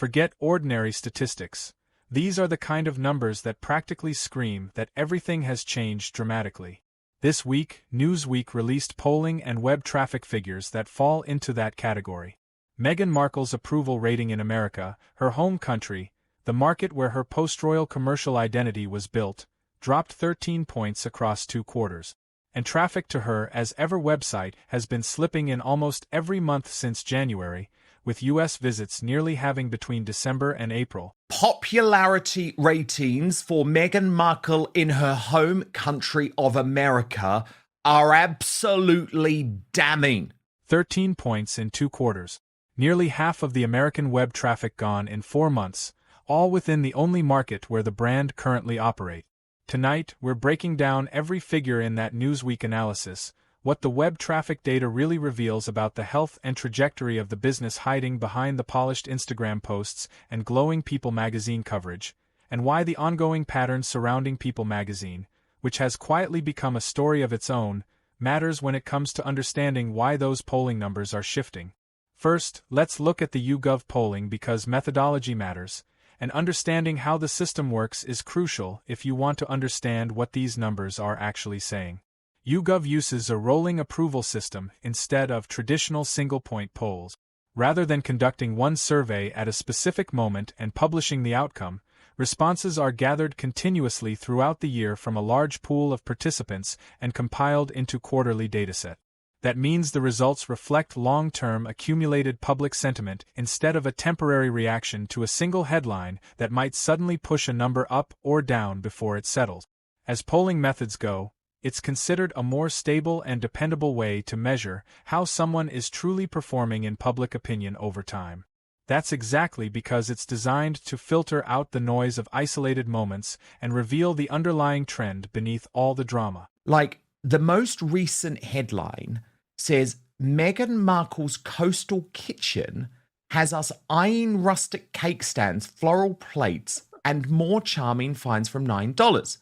Forget ordinary statistics. These are the kind of numbers that practically scream that everything has changed dramatically. This week, Newsweek released polling and web traffic figures that fall into that category. Meghan Markle's approval rating in America, her home country, the market where her post-royal commercial identity was built, dropped 13 points across 2 quarters. And traffic to her as ever website has been slipping in almost every month since January, with U.S. visits nearly halving between December and April. Popularity ratings for Meghan Markle in her home country of America are absolutely damning. 13 points in 2 quarters. Nearly half of the American web traffic gone in 4 months, all within the only market where the brand currently operates. Tonight, we're breaking down every figure in that Newsweek analysis, what the web traffic data really reveals about the health and trajectory of the business hiding behind the polished Instagram posts and glowing People magazine coverage, and why the ongoing patterns surrounding People magazine, which has quietly become a story of its own, matters when it comes to understanding why those polling numbers are shifting. First, let's look at the YouGov polling because methodology matters, and understanding how the system works is crucial if you want to understand what these numbers are actually saying. YouGov uses a rolling approval system instead of traditional single-point polls. Rather than conducting one survey at a specific moment and publishing the outcome, responses are gathered continuously throughout the year from a large pool of participants and compiled into quarterly dataset. That means the results reflect long-term accumulated public sentiment instead of a temporary reaction to a single headline that might suddenly push a number up or down before it settles. As polling methods go, it's considered a more stable and dependable way to measure how someone is truly performing in public opinion over time. That's exactly because it's designed to filter out the noise of isolated moments and reveal the underlying trend beneath all the drama. Like, the most recent headline says Meghan Markle's coastal kitchen has us eyeing rustic cake stands, floral plates, and more charming finds from $9.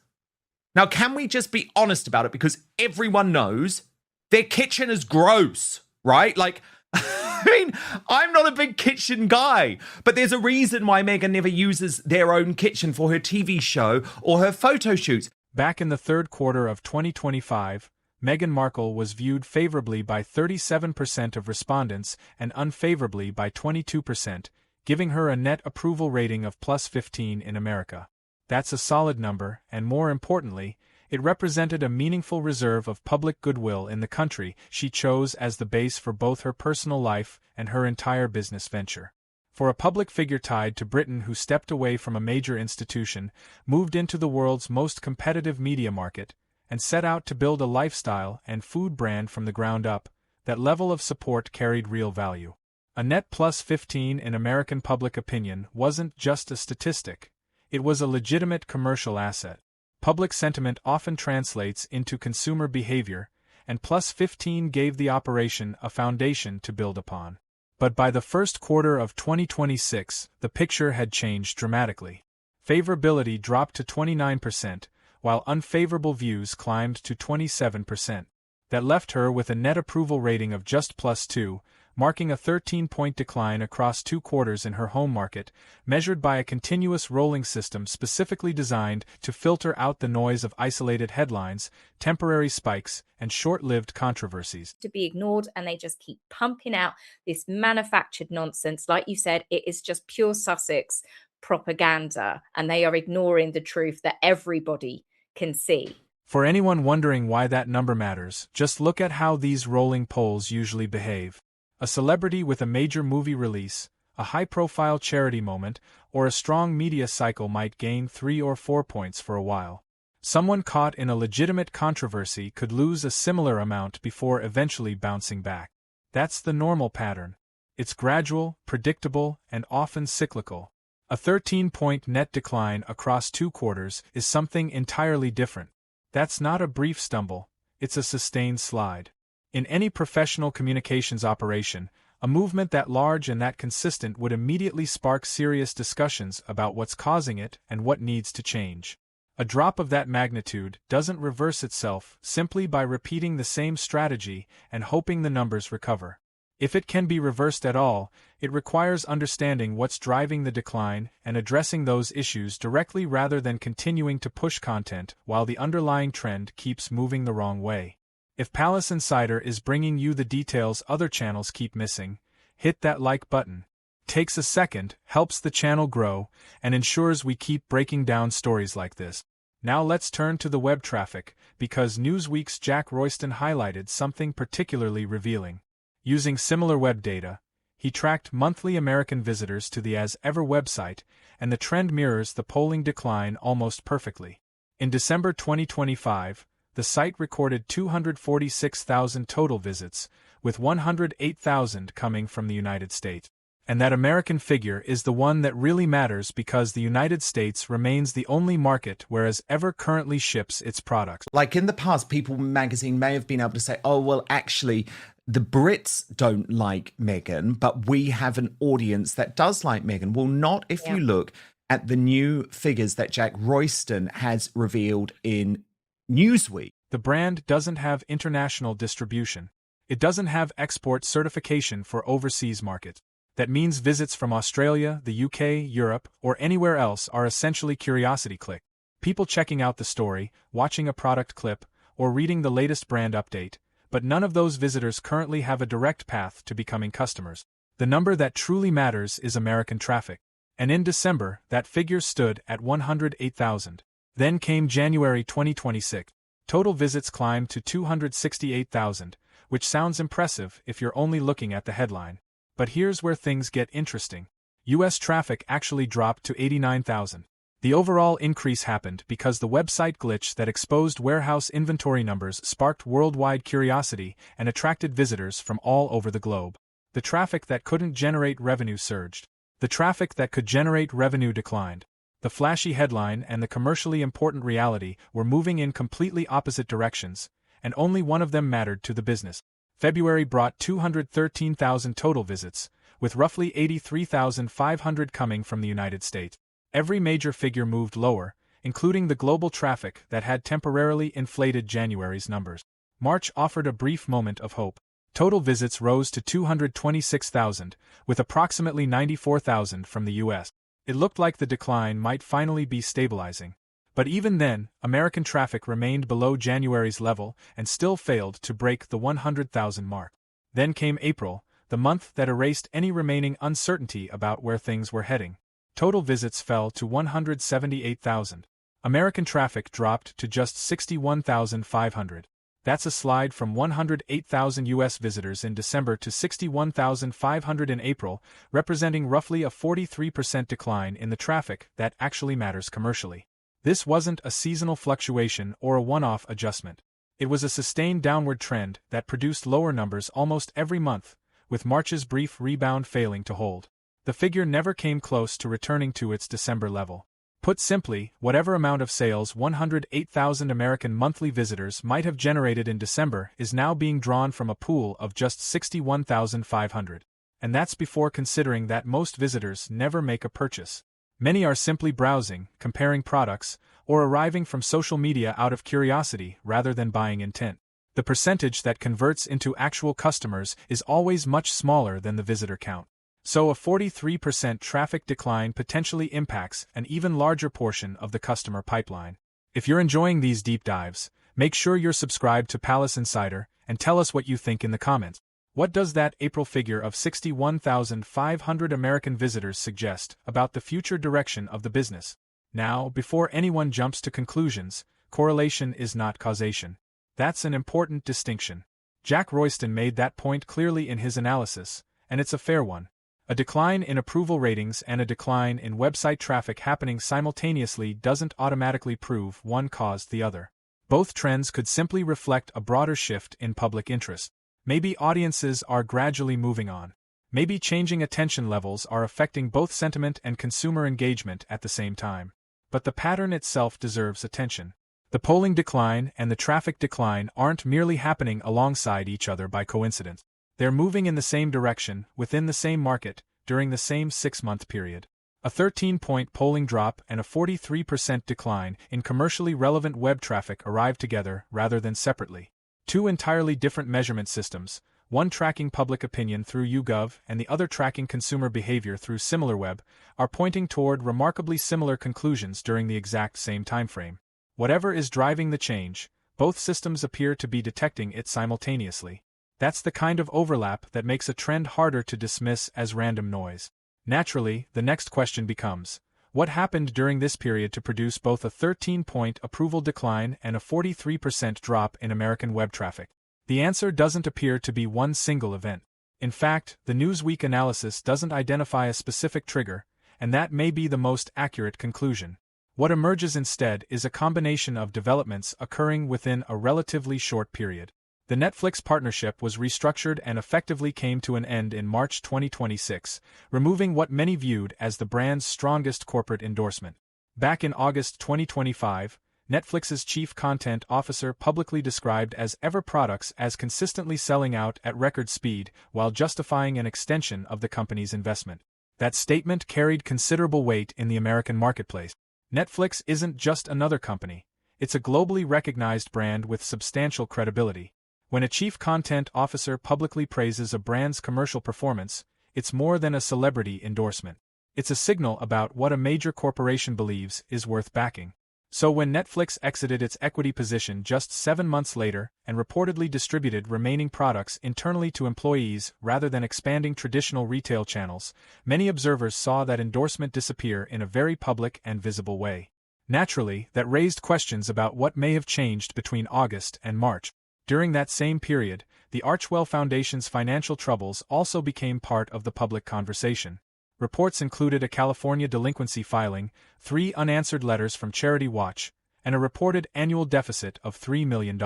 Now, can we just be honest about it? Because everyone knows their kitchen is gross, right? Like, I mean, I'm not a big kitchen guy, but there's a reason why Meghan never uses their own kitchen for her TV show or her photo shoots. Back in the third quarter of 2025, Meghan Markle was viewed favorably by 37% of respondents and unfavorably by 22%, giving her a net approval rating of +15 in America. That's a solid number, and more importantly, it represented a meaningful reserve of public goodwill in the country she chose as the base for both her personal life and her entire business venture. For a public figure tied to Britain who stepped away from a major institution, moved into the world's most competitive media market, and set out to build a lifestyle and food brand from the ground up, that level of support carried real value. A net +15 in American public opinion wasn't just a statistic. It was a legitimate commercial asset. Public sentiment often translates into consumer behavior, and +15 gave the operation a foundation to build upon. But by the first quarter of 2026, the picture had changed dramatically. Favorability dropped to 29%, while unfavorable views climbed to 27%. That left her with a net approval rating of just +2, marking a 13-point decline across 2 quarters in her home market, measured by a continuous rolling system specifically designed to filter out the noise of isolated headlines, temporary spikes, and short-lived controversies. To be ignored, and they just keep pumping out this manufactured nonsense. Like you said, it is just pure Sussex propaganda, and they are ignoring the truth that everybody can see. For anyone wondering why that number matters, just look at how these rolling polls usually behave. A celebrity with a major movie release, a high-profile charity moment, or a strong media cycle might gain 3 or 4 points for a while. Someone caught in a legitimate controversy could lose a similar amount before eventually bouncing back. That's the normal pattern. It's gradual, predictable, and often cyclical. A 13-point net decline across 2 quarters is something entirely different. That's not a brief stumble, it's a sustained slide. In any professional communications operation, a movement that large and that consistent would immediately spark serious discussions about what's causing it and what needs to change. A drop of that magnitude doesn't reverse itself simply by repeating the same strategy and hoping the numbers recover. If it can be reversed at all, it requires understanding what's driving the decline and addressing those issues directly rather than continuing to push content while the underlying trend keeps moving the wrong way. If Palace Insider is bringing you the details other channels keep missing, hit that like button. Takes a second, helps the channel grow, and ensures we keep breaking down stories like this. Now let's turn to the web traffic, because Newsweek's Jack Royston highlighted something particularly revealing. Using similar web data, he tracked monthly American visitors to the As Ever website, and the trend mirrors the polling decline almost perfectly. In December 2025, the site recorded 246,000 total visits, with 108,000 coming from the United States. And that American figure is the one that really matters because the United States remains the only market where As Ever currently ships its products. Like in the past, People magazine may have been able to say, oh, well, actually, the Brits don't like Meghan, but we have an audience that does like Meghan. Well, not if you look at the new figures that Jack Royston has revealed in Newsweek. The brand doesn't have international distribution. It doesn't have export certification for overseas markets. That means visits from Australia, the UK, Europe, or anywhere else are essentially curiosity click. People checking out the story, watching a product clip, or reading the latest brand update, but none of those visitors currently have a direct path to becoming customers. The number that truly matters is American traffic. And in December, that figure stood at 108,000. Then came January 2026. Total visits climbed to 268,000, which sounds impressive if you're only looking at the headline. But here's where things get interesting. US traffic actually dropped to 89,000. The overall increase happened because the website glitch that exposed warehouse inventory numbers sparked worldwide curiosity and attracted visitors from all over the globe. The traffic that couldn't generate revenue surged. The traffic that could generate revenue declined. The flashy headline and the commercially important reality were moving in completely opposite directions, and only one of them mattered to the business. February brought 213,000 total visits, with roughly 83,500 coming from the United States. Every major figure moved lower, including the global traffic that had temporarily inflated January's numbers. March offered a brief moment of hope. Total visits rose to 226,000, with approximately 94,000 from the US. It looked like the decline might finally be stabilizing. But even then, American traffic remained below January's level and still failed to break the 100,000 mark. Then came April, the month that erased any remaining uncertainty about where things were heading. Total visits fell to 178,000. American traffic dropped to just 61,500. That's a slide from 108,000 US visitors in December to 61,500 in April, representing roughly a 43% decline in the traffic that actually matters commercially. This wasn't a seasonal fluctuation or a one-off adjustment. It was a sustained downward trend that produced lower numbers almost every month, with March's brief rebound failing to hold. The figure never came close to returning to its December level. Put simply, whatever amount of sales 108,000 American monthly visitors might have generated in December is now being drawn from a pool of just 61,500. And that's before considering that most visitors never make a purchase. Many are simply browsing, comparing products, or arriving from social media out of curiosity rather than buying intent. The percentage that converts into actual customers is always much smaller than the visitor count. So a 43% traffic decline potentially impacts an even larger portion of the customer pipeline. If you're enjoying these deep dives, make sure you're subscribed to Palace Insider and tell us what you think in the comments. What does that April figure of 61,500 American visitors suggest about the future direction of the business? Now, before anyone jumps to conclusions, correlation is not causation. That's an important distinction. Jack Royston made that point clearly in his analysis, and it's a fair one. A decline in approval ratings and a decline in website traffic happening simultaneously doesn't automatically prove one caused the other. Both trends could simply reflect a broader shift in public interest. Maybe audiences are gradually moving on. Maybe changing attention levels are affecting both sentiment and consumer engagement at the same time. But the pattern itself deserves attention. The polling decline and the traffic decline aren't merely happening alongside each other by coincidence. They're moving in the same direction, within the same market, during the same 6-month period. A 13-point polling drop and a 43% decline in commercially relevant web traffic arrive together rather than separately. Two entirely different measurement systems, one tracking public opinion through YouGov and the other tracking consumer behavior through SimilarWeb, are pointing toward remarkably similar conclusions during the exact same timeframe. Whatever is driving the change, both systems appear to be detecting it simultaneously. That's the kind of overlap that makes a trend harder to dismiss as random noise. Naturally, the next question becomes, what happened during this period to produce both a 13-point approval decline and a 43% drop in American web traffic? The answer doesn't appear to be one single event. In fact, the Newsweek analysis doesn't identify a specific trigger, and that may be the most accurate conclusion. What emerges instead is a combination of developments occurring within a relatively short period. The Netflix partnership was restructured and effectively came to an end in March 2026, removing what many viewed as the brand's strongest corporate endorsement. Back in August 2025, Netflix's chief content officer publicly described as Ever products as consistently selling out at record speed while justifying an extension of the company's investment. That statement carried considerable weight in the American marketplace. Netflix isn't just another company, it's a globally recognized brand with substantial credibility. When a chief content officer publicly praises a brand's commercial performance, it's more than a celebrity endorsement. It's a signal about what a major corporation believes is worth backing. So when Netflix exited its equity position just 7 months later and reportedly distributed remaining products internally to employees rather than expanding traditional retail channels, many observers saw that endorsement disappear in a very public and visible way. Naturally, that raised questions about what may have changed between August and March. During that same period, the Archwell Foundation's financial troubles also became part of the public conversation. Reports included a California delinquency filing, 3 unanswered letters from Charity Watch, and a reported annual deficit of $3 million.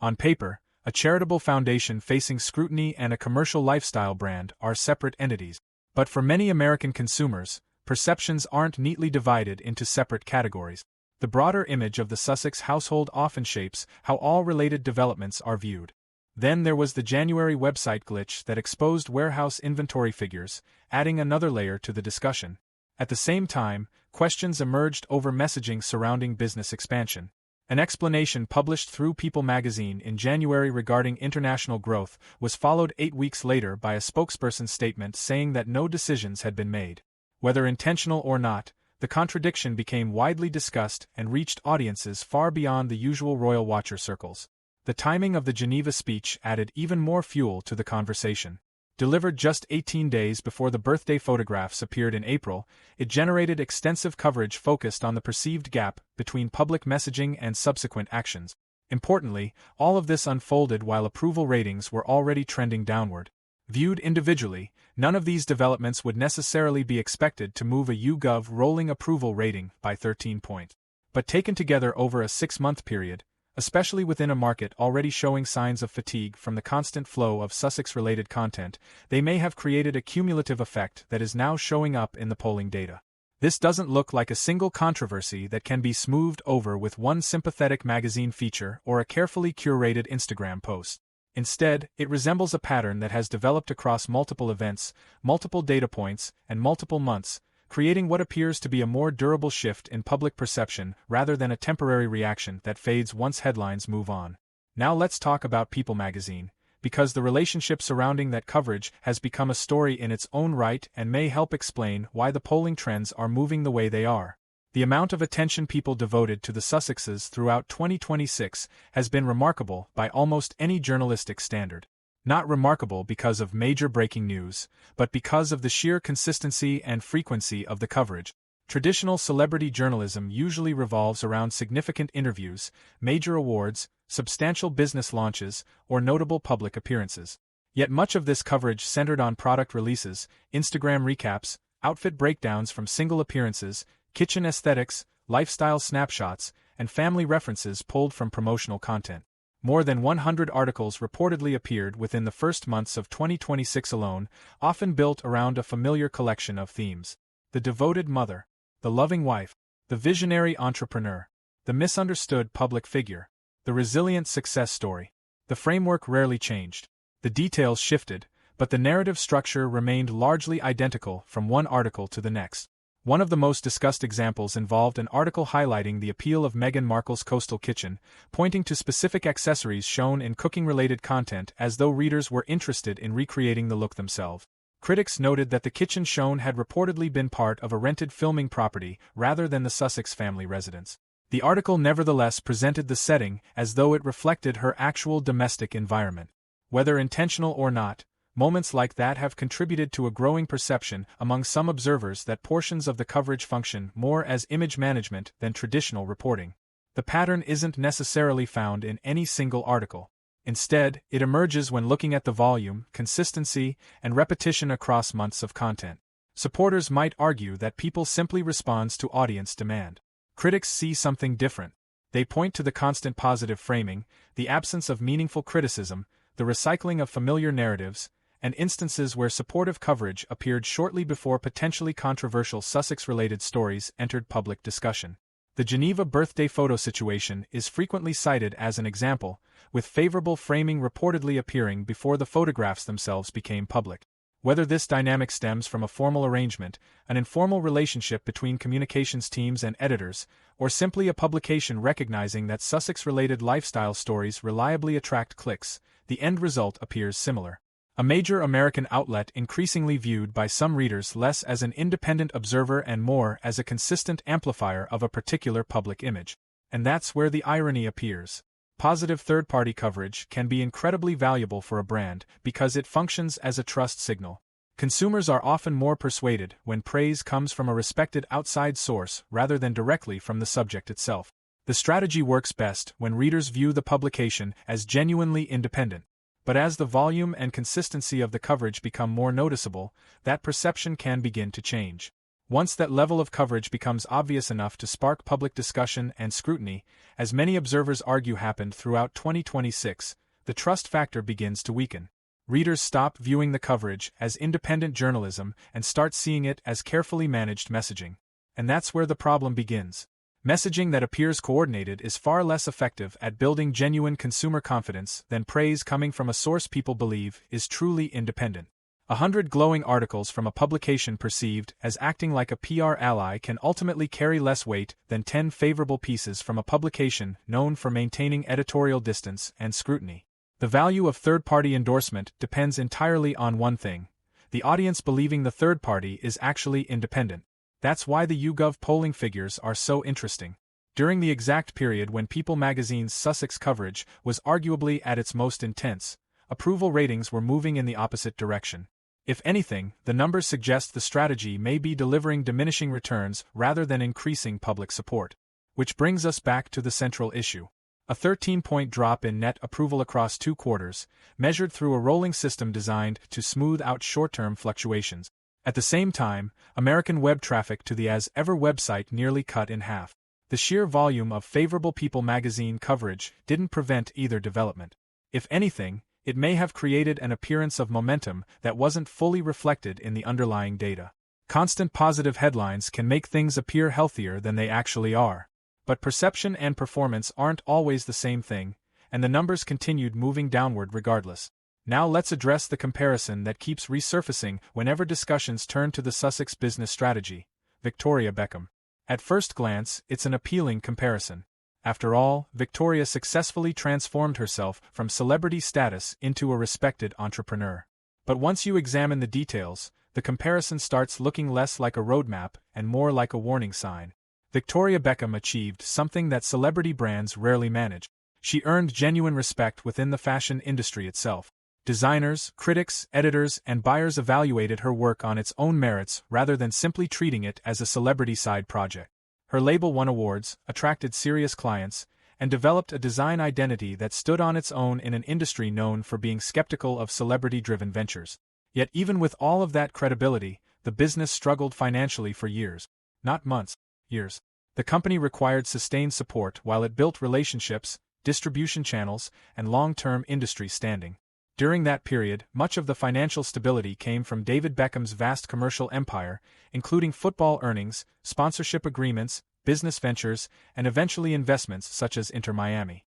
On paper, a charitable foundation facing scrutiny and a commercial lifestyle brand are separate entities. But for many American consumers, perceptions aren't neatly divided into separate categories. The broader image of the Sussex household often shapes how all related developments are viewed. Then there was the January website glitch that exposed warehouse inventory figures, adding another layer to the discussion. At the same time, questions emerged over messaging surrounding business expansion. An explanation published through People magazine in January regarding international growth was followed 8 weeks later by a spokesperson's statement saying that no decisions had been made. Whether intentional or not, the contradiction became widely discussed and reached audiences far beyond the usual royal watcher circles. The timing of the Geneva speech added even more fuel to the conversation. Delivered just 18 days before the birthday photographs appeared in April, it generated extensive coverage focused on the perceived gap between public messaging and subsequent actions. Importantly, all of this unfolded while approval ratings were already trending downward. Viewed individually, none of these developments would necessarily be expected to move a YouGov rolling approval rating by 13 points. But taken together over a 6-month period, especially within a market already showing signs of fatigue from the constant flow of Sussex-related content, they may have created a cumulative effect that is now showing up in the polling data. This doesn't look like a single controversy that can be smoothed over with one sympathetic magazine feature or a carefully curated Instagram post. Instead, it resembles a pattern that has developed across multiple events, multiple data points, and multiple months, creating what appears to be a more durable shift in public perception rather than a temporary reaction that fades once headlines move on. Now let's talk about People magazine, because the relationship surrounding that coverage has become a story in its own right and may help explain why the polling trends are moving the way they are. The amount of attention People devoted to the Sussexes throughout 2026 has been remarkable by almost any journalistic standard. Not remarkable because of major breaking news, but because of the sheer consistency and frequency of the coverage. Traditional celebrity journalism usually revolves around significant interviews, major awards, substantial business launches, or notable public appearances. Yet much of this coverage centered on product releases, Instagram recaps, outfit breakdowns from single appearances, kitchen aesthetics, lifestyle snapshots, and family references pulled from promotional content. More than 100 articles reportedly appeared within the first months of 2026 alone, often built around a familiar collection of themes. The devoted mother, the loving wife, the visionary entrepreneur, the misunderstood public figure, the resilient success story. The framework rarely changed. The details shifted, but the narrative structure remained largely identical from one article to the next. One of the most discussed examples involved an article highlighting the appeal of Meghan Markle's coastal kitchen, pointing to specific accessories shown in cooking-related content as though readers were interested in recreating the look themselves. Critics noted that the kitchen shown had reportedly been part of a rented filming property rather than the Sussex family residence. The article nevertheless presented the setting as though it reflected her actual domestic environment. Whether intentional or not, moments like that have contributed to a growing perception among some observers that portions of the coverage function more as image management than traditional reporting. The pattern isn't necessarily found in any single article. Instead, it emerges when looking at the volume, consistency, and repetition across months of content. Supporters might argue that people simply respond to audience demand. Critics see something different. They point to the constant positive framing, the absence of meaningful criticism, the recycling of familiar narratives, and instances where supportive coverage appeared shortly before potentially controversial Sussex-related stories entered public discussion. The Geneva birthday photo situation is frequently cited as an example, with favorable framing reportedly appearing before the photographs themselves became public. Whether this dynamic stems from a formal arrangement, an informal relationship between communications teams and editors, or simply a publication recognizing that Sussex-related lifestyle stories reliably attract clicks, the end result appears similar. A major American outlet increasingly viewed by some readers less as an independent observer and more as a consistent amplifier of a particular public image. And that's where the irony appears. Positive third-party coverage can be incredibly valuable for a brand because it functions as a trust signal. Consumers are often more persuaded when praise comes from a respected outside source rather than directly from the subject itself. The strategy works best when readers view the publication as genuinely independent. But as the volume and consistency of the coverage become more noticeable, that perception can begin to change. Once that level of coverage becomes obvious enough to spark public discussion and scrutiny, as many observers argue happened throughout 2026, the trust factor begins to weaken. Readers stop viewing the coverage as independent journalism and start seeing it as carefully managed messaging. And that's where the problem begins. Messaging that appears coordinated is far less effective at building genuine consumer confidence than praise coming from a source people believe is truly independent. 100 glowing articles from a publication perceived as acting like a PR ally can ultimately carry less weight than 10 favorable pieces from a publication known for maintaining editorial distance and scrutiny. The value of third-party endorsement depends entirely on one thing: the audience believing the third party is actually independent. That's why the YouGov polling figures are so interesting. During the exact period when People magazine's Sussex coverage was arguably at its most intense, approval ratings were moving in the opposite direction. If anything, the numbers suggest the strategy may be delivering diminishing returns rather than increasing public support. Which brings us back to the central issue. A 13-point drop in net approval across 2 quarters, measured through a rolling system designed to smooth out short-term fluctuations. At the same time, American web traffic to the As Ever website nearly cut in half. The sheer volume of favorable People magazine coverage didn't prevent either development. If anything, it may have created an appearance of momentum that wasn't fully reflected in the underlying data. Constant positive headlines can make things appear healthier than they actually are. But perception and performance aren't always the same thing, and the numbers continued moving downward regardless. Now let's address the comparison that keeps resurfacing whenever discussions turn to the Sussex business strategy: Victoria Beckham. At first glance, it's an appealing comparison. After all, Victoria successfully transformed herself from celebrity status into a respected entrepreneur. But once you examine the details, the comparison starts looking less like a roadmap and more like a warning sign. Victoria Beckham achieved something that celebrity brands rarely manage. She earned genuine respect within the fashion industry itself. Designers, critics, editors, and buyers evaluated her work on its own merits rather than simply treating it as a celebrity side project. Her label won awards, attracted serious clients, and developed a design identity that stood on its own in an industry known for being skeptical of celebrity-driven ventures. Yet even with all of that credibility, the business struggled financially for years. Not months, years. The company required sustained support while it built relationships, distribution channels, and long-term industry standing. During that period, much of the financial stability came from David Beckham's vast commercial empire, including football earnings, sponsorship agreements, business ventures, and eventually investments such as Inter Miami.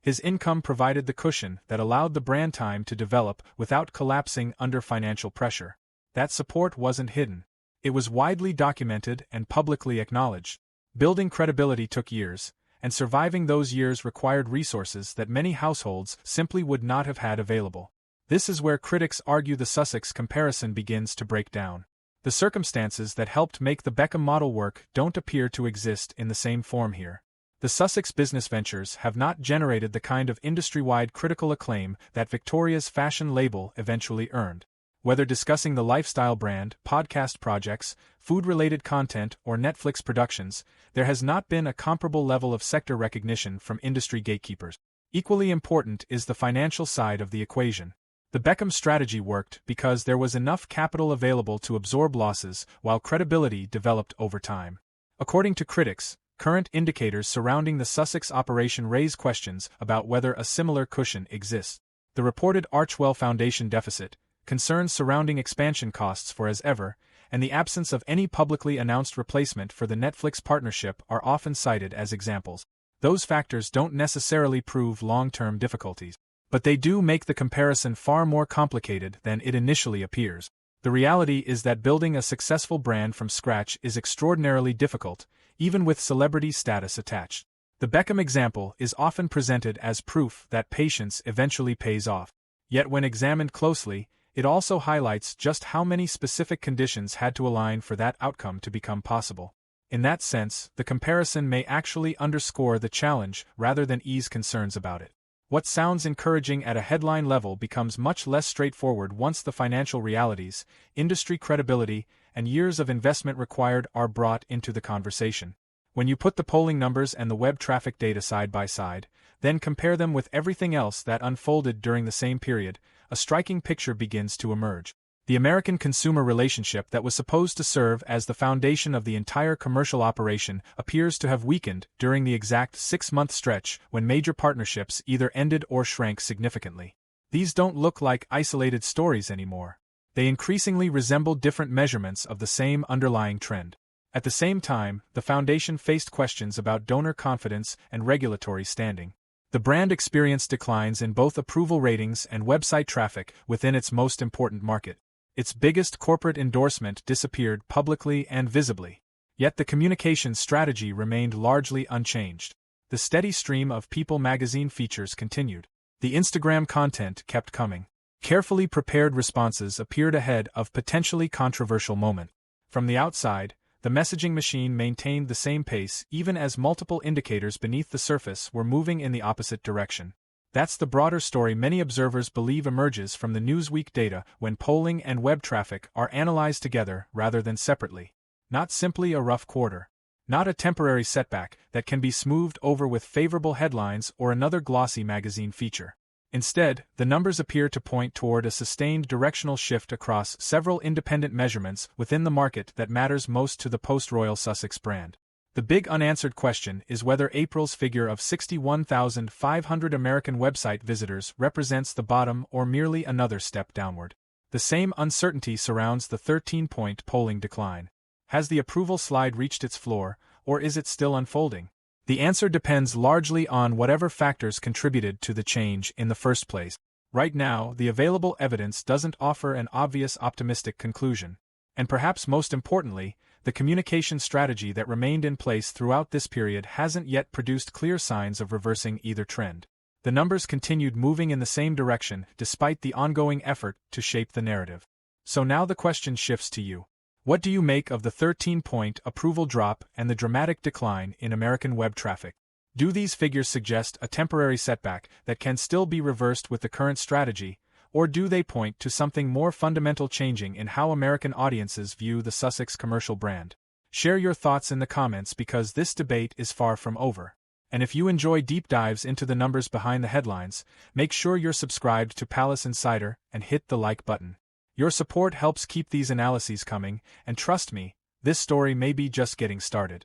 His income provided the cushion that allowed the brand time to develop without collapsing under financial pressure. That support wasn't hidden. It was widely documented and publicly acknowledged. Building credibility took years, and surviving those years required resources that many households simply would not have had available. This is where critics argue the Sussex comparison begins to break down. The circumstances that helped make the Beckham model work don't appear to exist in the same form here. The Sussex business ventures have not generated the kind of industry-wide critical acclaim that Victoria's fashion label eventually earned. Whether discussing the lifestyle brand, podcast projects, food-related content, or Netflix productions, there has not been a comparable level of sector recognition from industry gatekeepers. Equally important is the financial side of the equation. The Beckham strategy worked because there was enough capital available to absorb losses while credibility developed over time. According to critics, current indicators surrounding the Sussex operation raise questions about whether a similar cushion exists. The reported Archwell Foundation deficit, concerns surrounding expansion costs for As Ever, and the absence of any publicly announced replacement for the Netflix partnership are often cited as examples. Those factors don't necessarily prove long-term difficulties, but they do make the comparison far more complicated than it initially appears. The reality is that building a successful brand from scratch is extraordinarily difficult, even with celebrity status attached. The Beckham example is often presented as proof that patience eventually pays off. Yet when examined closely, it also highlights just how many specific conditions had to align for that outcome to become possible. In that sense, the comparison may actually underscore the challenge rather than ease concerns about it. What sounds encouraging at a headline level becomes much less straightforward once the financial realities, industry credibility, and years of investment required are brought into the conversation. When you put the polling numbers and the web traffic data side by side, then compare them with everything else that unfolded during the same period, a striking picture begins to emerge. The American consumer relationship that was supposed to serve as the foundation of the entire commercial operation appears to have weakened during the exact 6-month stretch when major partnerships either ended or shrank significantly. These don't look like isolated stories anymore. They increasingly resemble different measurements of the same underlying trend. At the same time, the foundation faced questions about donor confidence and regulatory standing. The brand experienced declines in both approval ratings and website traffic within its most important market. Its biggest corporate endorsement disappeared publicly and visibly. Yet the communications strategy remained largely unchanged. The steady stream of People magazine features continued. The Instagram content kept coming. Carefully prepared responses appeared ahead of potentially controversial moments. From the outside, the messaging machine maintained the same pace even as multiple indicators beneath the surface were moving in the opposite direction. That's the broader story many observers believe emerges from the Newsweek data when polling and web traffic are analyzed together rather than separately. Not simply a rough quarter. Not a temporary setback that can be smoothed over with favorable headlines or another glossy magazine feature. Instead, the numbers appear to point toward a sustained directional shift across several independent measurements within the market that matters most to the post-Royal Sussex brand. The big unanswered question is whether April's figure of 61,500 American website visitors represents the bottom or merely another step downward. The same uncertainty surrounds the 13-point polling decline. Has the approval slide reached its floor, or is it still unfolding? The answer depends largely on whatever factors contributed to the change in the first place. Right now, the available evidence doesn't offer an obvious optimistic conclusion. And perhaps most importantly, the communication strategy that remained in place throughout this period hasn't yet produced clear signs of reversing either trend. The numbers continued moving in the same direction despite the ongoing effort to shape the narrative. So now the question shifts to you. What do you make of the 13-point approval drop and the dramatic decline in American web traffic? Do these figures suggest a temporary setback that can still be reversed with the current strategy, or do they point to something more fundamental changing in how American audiences view the Sussex commercial brand? Share your thoughts in the comments because this debate is far from over. And if you enjoy deep dives into the numbers behind the headlines, make sure you're subscribed to Palace Insider and hit the like button. Your support helps keep these analyses coming, and trust me, this story may be just getting started.